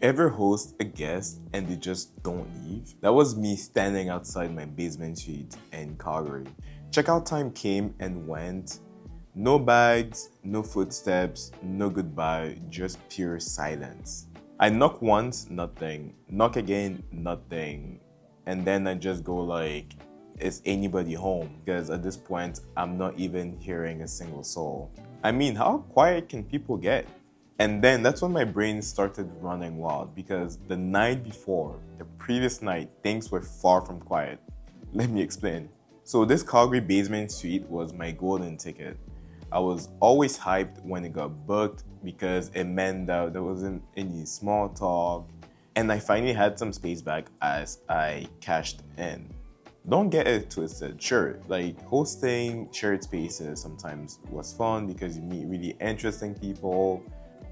ever host a guest and they just don't leave? That was me standing outside my basement suite in Calgary. Checkout time came and went. No bags, no footsteps, no goodbye, just pure silence. I knock once, nothing. Knock again, nothing. And then I just go like, is anybody home? Because at this point, I'm not even hearing a single soul. I mean, how quiet can people get? And then that's when my brain started running wild because the night before, the previous night, things were far from quiet. Let me explain. So this Calgary basement suite was my golden ticket. I was always hyped when it got booked because it meant that there wasn't any small talk. And I finally had some space back as I cashed in. Don't get it twisted. Sure, like hosting shared spaces sometimes was fun because you meet really interesting people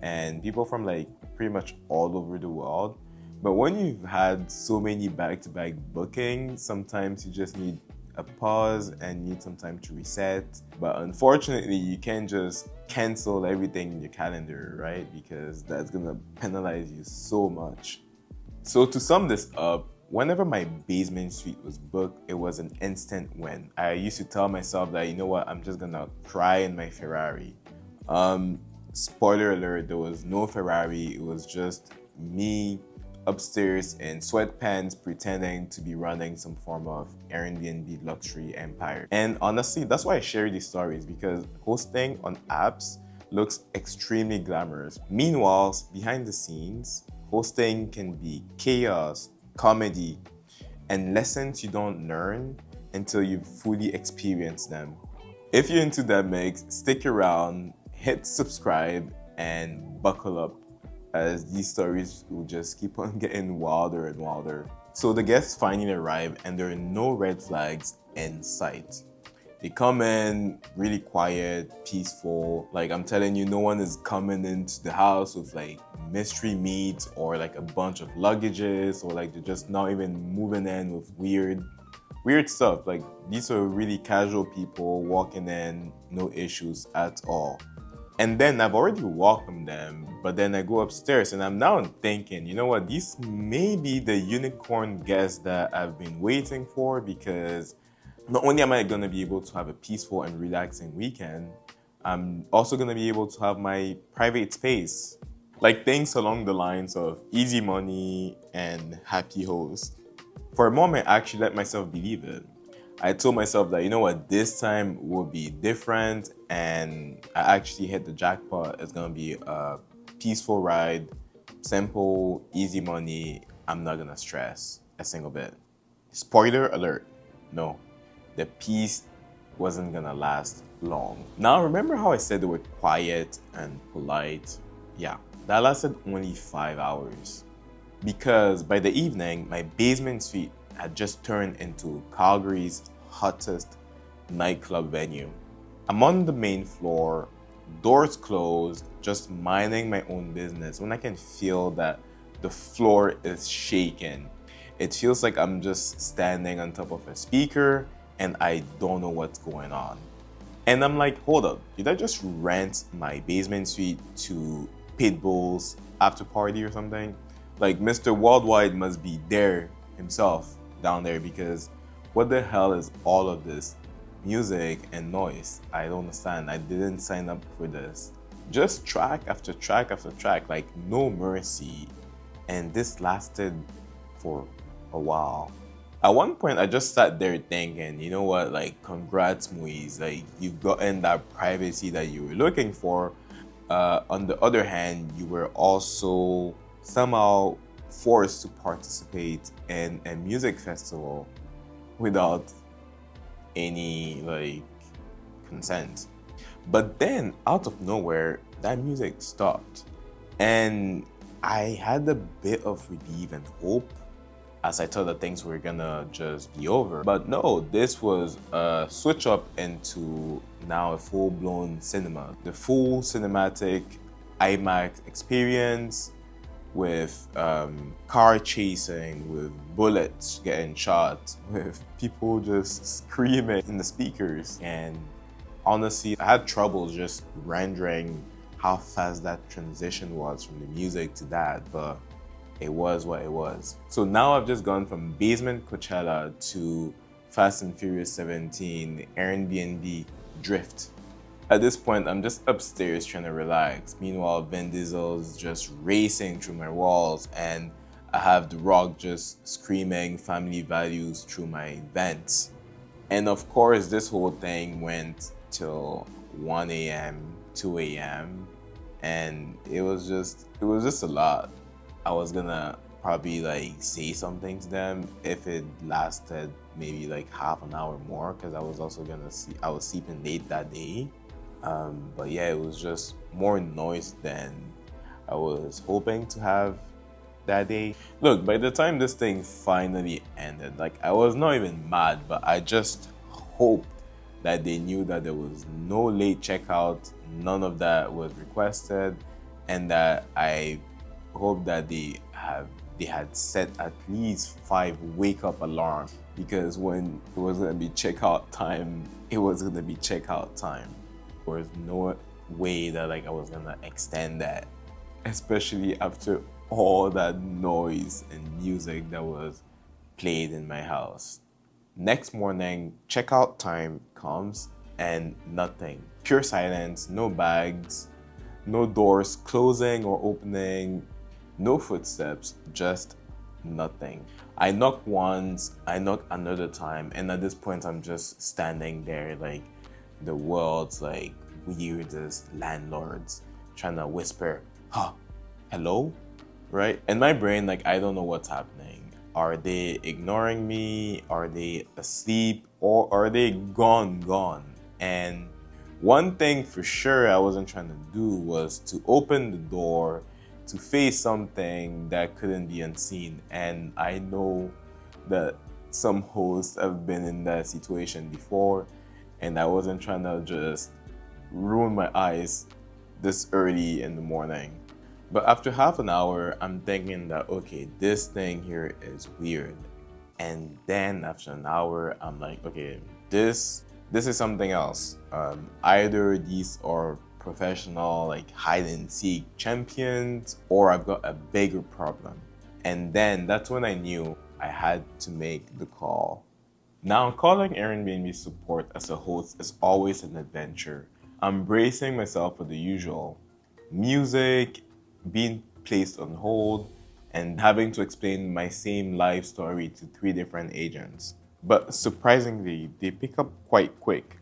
and people from like pretty much all over the world. But when you've had so many back-to-back bookings, sometimes you just need a pause and need some time to reset. But unfortunately, you can't just cancel everything in your calendar, right? Because that's gonna penalize you so much. So to sum this up, whenever my basement suite was booked, it was an instant win. I used to tell myself that, you know what, I'm just gonna cry in my Ferrari. Spoiler alert, there was no Ferrari, it was just me upstairs in sweatpants pretending to be running some form of Airbnb luxury empire. And honestly, that's why I share these stories because hosting on apps looks extremely glamorous. Meanwhile, behind the scenes, hosting can be chaos, comedy, and lessons you don't learn until you've fully experienced them. If you're into that mix, stick around, hit subscribe, and buckle up as these stories will just keep on getting wilder and wilder. So the guests finally arrive and there are no red flags in sight. They come in really quiet, peaceful. Like I'm telling you, no one is coming into the house with like mystery meat or like a bunch of luggages or like they're just not even moving in with weird stuff. Like these are really casual people walking in, no issues at all. And then I've already welcomed them, but then I go upstairs and I'm now thinking, you know what, these may be the unicorn guests that I've been waiting for because not only am I gonna be able to have a peaceful and relaxing weekend, I'm also gonna be able to have my private space. Like things along the lines of easy money and happy host. For a moment, I actually let myself believe it. I told myself that, you know what, this time will be different and I actually hit the jackpot. It's gonna be a peaceful ride, simple, easy money. I'm not gonna stress a single bit. Spoiler alert, no, the peace wasn't gonna last long. Now, remember how I said they were quiet and polite? Yeah, that lasted only 5 hours. Because by the evening, my basement suite had just turned into Calgary's hottest nightclub venue. I'm on the main floor, doors closed, just minding my own business when I can feel that the floor is shaking. It feels like I'm just standing on top of a speaker and I don't know what's going on. And I'm like, hold up, did I just rent my basement suite to Pitbull's after party or something? Like Mr. Worldwide must be there himself down there because what the hell is all of this music and noise? I don't understand. I didn't sign up for this. Just track after track after track, like no mercy. And this lasted for a while. At one point, I just sat there thinking, you know what, like congrats Moise, like you've gotten that privacy that you were looking for. On the other hand, you were also somehow forced to participate in a music festival without any like consent. But then out of nowhere, that music stopped. And I had a bit of relief and hope as I thought that things were gonna just be over. But no, this was a switch up into now a full-blown cinema. The full cinematic IMAX experience with car chasing, with bullets getting shot, with people just screaming in the speakers. And honestly, I had trouble just rendering how fast that transition was from the music to that. But it was what it was. So now I've just gone from basement Coachella to Fast and Furious 17, Airbnb, Drift. At this point, I'm just upstairs trying to relax. Meanwhile, Vin Diesel's just racing through my walls, and I have The Rock just screaming family values through my vents. And of course, this whole thing went till 1 a.m., 2 a.m., and it was just a lot. I was gonna probably like say something to them if it lasted maybe like half an hour more, because I was sleeping late that day. But yeah, it was just more noise than I was hoping to have that day. Look, by the time this thing finally ended, like I was not even mad, but I just hoped that they knew that there was no late checkout, none of that was requested, and that I hope that they had set at least 5 wake up alarms, because when it was gonna be checkout time, it was gonna be checkout time. There was no way that like I was gonna extend that, especially after all that noise and music that was played in my house. Next morning, checkout time comes and nothing. Pure silence, no bags, no doors closing or opening, no footsteps, just nothing. I knock once, I knock another time, and at this point I'm just standing there like the world's like weirdest landlords trying to whisper, huh, hello? Right? In my brain, like I don't know what's happening. Are they ignoring me? Are they asleep? Or are they gone? And one thing for sure I wasn't trying to do was to open the door to face something that couldn't be unseen. And I know that some hosts have been in that situation before, and I wasn't trying to just ruin my eyes this early in the morning. But after half an hour, I'm thinking that, okay, this thing here is weird. And then after an hour, I'm like, okay, this is something else. Either these are professional like hide and seek champions, or I've got a bigger problem. And then that's when I knew I had to make the call. Now, calling Airbnb support as a host is always an adventure. I'm bracing myself for the usual music being placed on hold and having to explain my same life story to 3 different agents. But surprisingly, they pick up quite quick.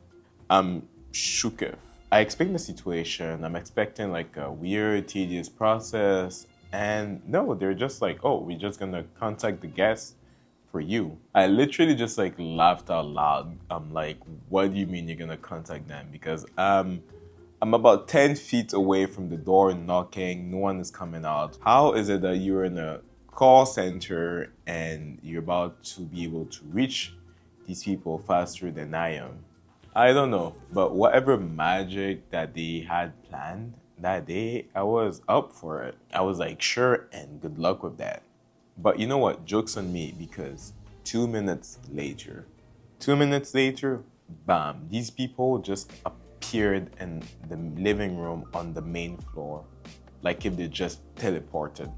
I'm shooketh. I explain the situation. I'm expecting like a weird, tedious process. And no, they're just like, oh, we're just gonna contact the guest for you. I literally just like laughed out loud. I'm like, what do you mean you're gonna contact them? Because I'm about 10 feet away from the door knocking, no one is coming out. How is it that you're in a call center and you're about to be able to reach these people faster than I am? I don't know, but whatever magic that they had planned that day, I was up for it. I was like, sure, and good luck with that. But you know what? Joke's on me, because 2 minutes later, bam, these people just appeared in the living room on the main floor, like if they just teleported.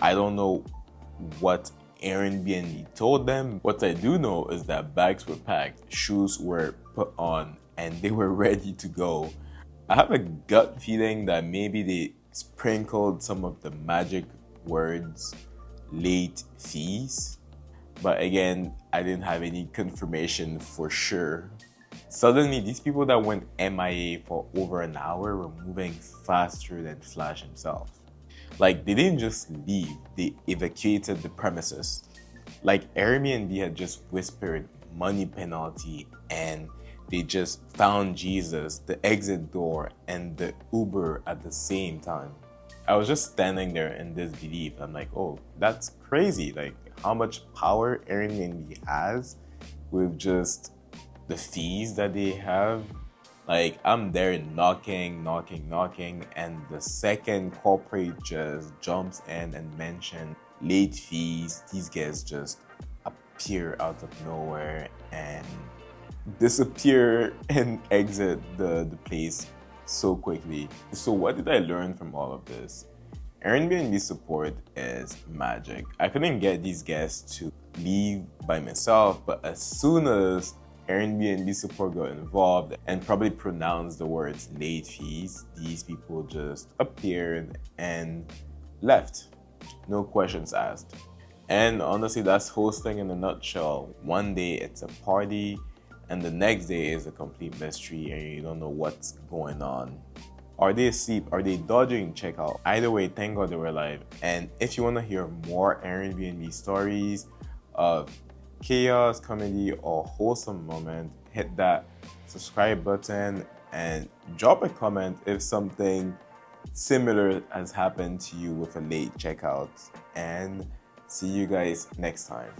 I don't know what Airbnb told them. What I do know is that bags were packed, shoes were put on, and they were ready to go. I have a gut feeling that maybe they sprinkled some of the magic words late fees, but again, I didn't have any confirmation for sure. Suddenly, these people that went MIA for over an hour were moving faster than Flash himself. Like, they didn't just leave, they evacuated the premises. Like, Airbnb had just whispered money penalty, and they just found Jesus, the exit door, and the Uber at the same time. I was just standing there in disbelief. I'm like, oh, that's crazy. Like, how much power Airbnb has with just the fees that they have. Like, I'm there knocking, and the second corporate just jumps in and mentions late fees, these guys just appear out of nowhere and disappear and exit the place so quickly. So what did I learn from all of this? Airbnb support is magic. I couldn't get these guests to leave by myself, but as soon as Airbnb support got involved and probably pronounced the words late fees, these people just appeared and left. No questions asked. And honestly, that's hosting in a nutshell. One day it's a party, and the next day is a complete mystery, and you don't know what's going on. Are they asleep? Are they dodging checkout? Either way, thank God they were alive. And if you want to hear more Airbnb stories of chaos, comedy, or wholesome moment, hit that subscribe button and drop a comment if something similar has happened to you with a late checkout. And see you guys next time.